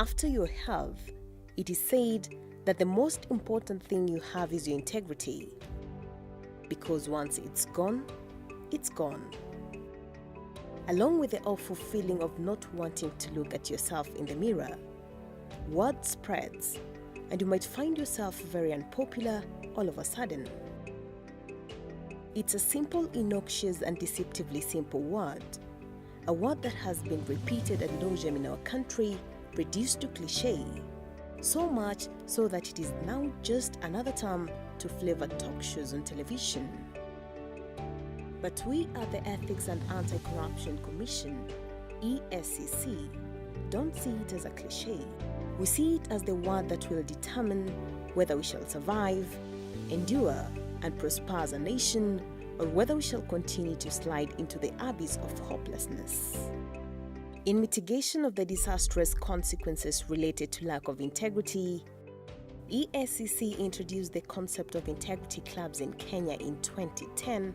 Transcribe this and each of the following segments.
After your health, it is said that the most important thing you have is your integrity. Because once it's gone, it's gone. Along with the awful feeling of not wanting to look at yourself in the mirror, word spreads, and you might find yourself very unpopular all of a sudden. It's a simple, innocuous, and deceptively simple word. A word that has been repeated ad nauseum in our country, reduced to cliché. So much so that it is now just another term to flavor talk shows on television. But we at the Ethics and Anti-Corruption Commission, EACC, don't see it as a cliché. We see it as the word that will determine whether we shall survive, endure, and prosper as a nation, or whether we shall continue to slide into the abyss of hopelessness. In mitigation of the disastrous consequences related to lack of integrity, EACC introduced the concept of integrity clubs in Kenya in 2010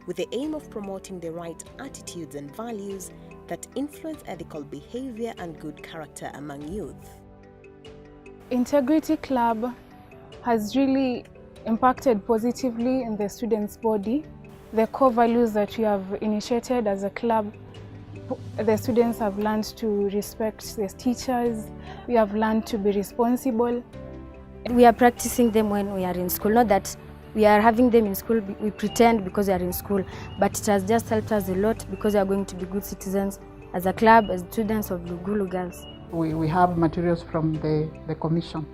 with the aim of promoting the right attitudes and values that influence ethical behavior and good character among youth. Integrity Club has really impacted positively in the students' body. The core values that we have initiated as a club, the students have learned to respect their teachers, we have learned to be responsible. We are practicing them when we are in school, not that we are having them in school, we pretend because we are in school, but it has just helped us a lot because we are going to be good citizens as a club, as students of Lugulu Girls. We have materials from the commission,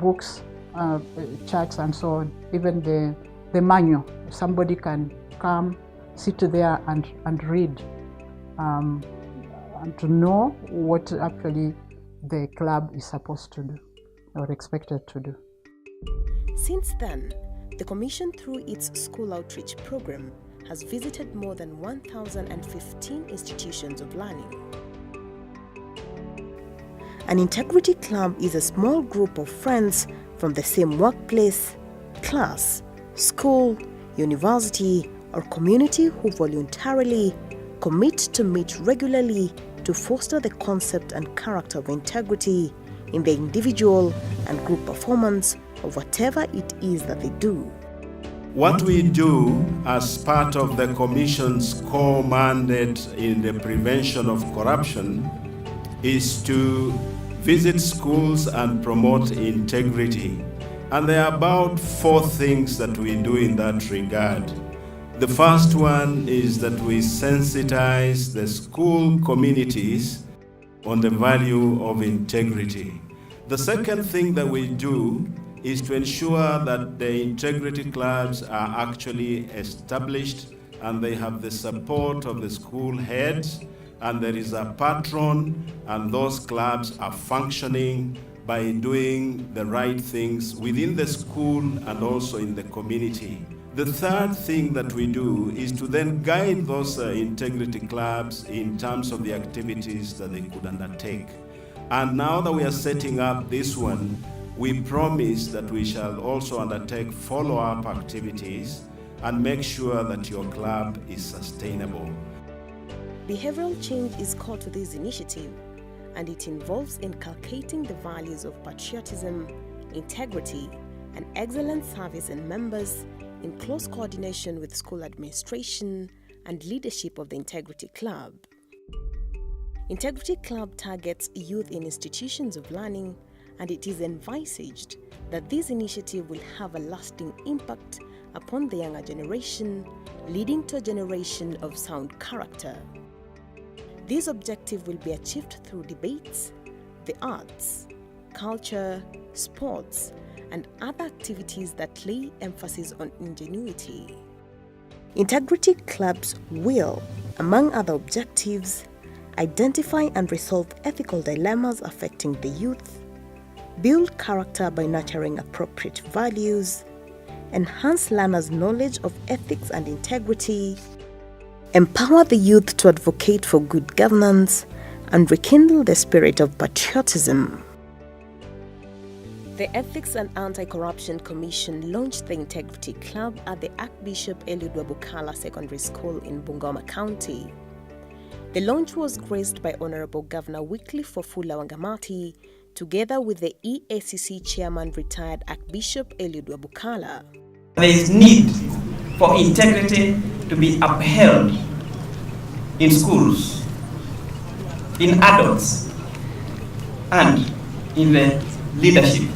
books, charts and so on, even the manual. Somebody can come, sit there and read and to know what actually the club is supposed to do or expected to do. Since then, the Commission, through its school outreach program, has visited more than 1,015 institutions of learning. An integrity club is a small group of friends from the same workplace, class, school, university, or community who voluntarily commit to meet regularly to foster the concept and character of integrity in the individual and group performance of whatever it is that they do. What we do as part of the Commission's core mandate in the prevention of corruption is to visit schools and promote integrity. And there are about 4 things that we do in that regard. The first one is that we sensitize the school communities on the value of integrity. The second thing that we do is to ensure that the integrity clubs are actually established and they have the support of the school heads, and there is a patron, and those clubs are functioning by doing the right things within the school and also in the community. The third thing that we do is to then guide those integrity clubs in terms of the activities that they could undertake. And now that we are setting up this one, we promise that we shall also undertake follow-up activities and make sure that your club is sustainable. Behavioral change is core to this initiative, and it involves inculcating the values of patriotism, integrity, and excellent service in members in close coordination with school administration and leadership of the Integrity Club. Integrity Club targets youth in institutions of learning, and it is envisaged that this initiative will have a lasting impact upon the younger generation, leading to a generation of sound character. This objective will be achieved through debates, the arts, culture, sports, and other activities that lay emphasis on ingenuity. Integrity clubs will, among other objectives, identify and resolve ethical dilemmas affecting the youth, build character by nurturing appropriate values, enhance learners' knowledge of ethics and integrity, empower the youth to advocate for good governance, and rekindle the spirit of patriotism. The Ethics and Anti-Corruption Commission launched the Integrity Club at the Archbishop Eliud Wabukala Secondary School in Bungoma County. The launch was graced by Honorable Governor Wycliffe Wafula Wangamati, together with the EACC Chairman, retired Archbishop Eliud Wabukala. There is need for integrity to be upheld in schools, in adults, and in the leadership.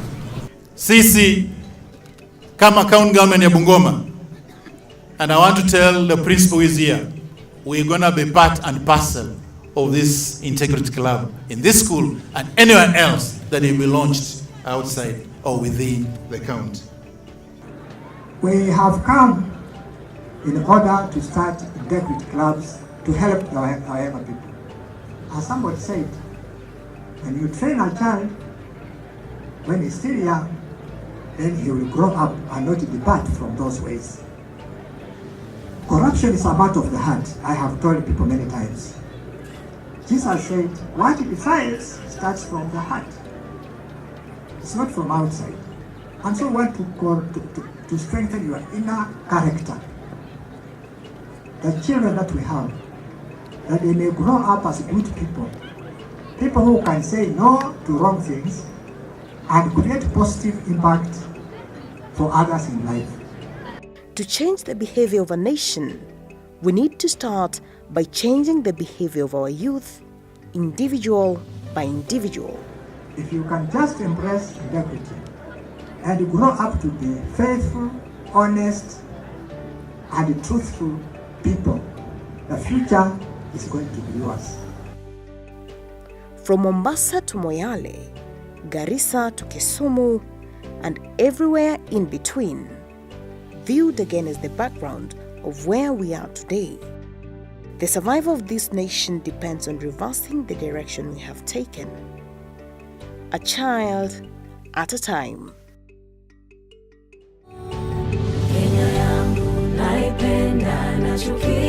Sisi kama county government ya Bungoma, and I want to tell the principal who is here, we're going to be part and parcel of this integrity club in this school and anywhere else that will be launched outside or within the county. We have come in order to start integrity clubs to help our young people. As somebody said, when you train a child when he's still young, then he will grow up and not depart from those ways. Corruption is a matter of the heart. I have told people many times. Jesus said, what defiles starts from the heart. It's not from outside. And so we want to strengthen your inner character. The children that we have, that they may grow up as good people. People who can say no to wrong things and create positive impact for others in life. To change the behavior of a nation, we need to start by changing the behavior of our youth, individual by individual. If you can just embrace integrity and grow up to be faithful, honest, and truthful people, the future is going to be yours. From Mombasa to Moyale, Garissa to Kisumu, and everywhere in between, viewed again as the background of where we are today. The survival of this nation depends on reversing the direction we have taken, a child at a time. Kenya yangu naipenda, nachukia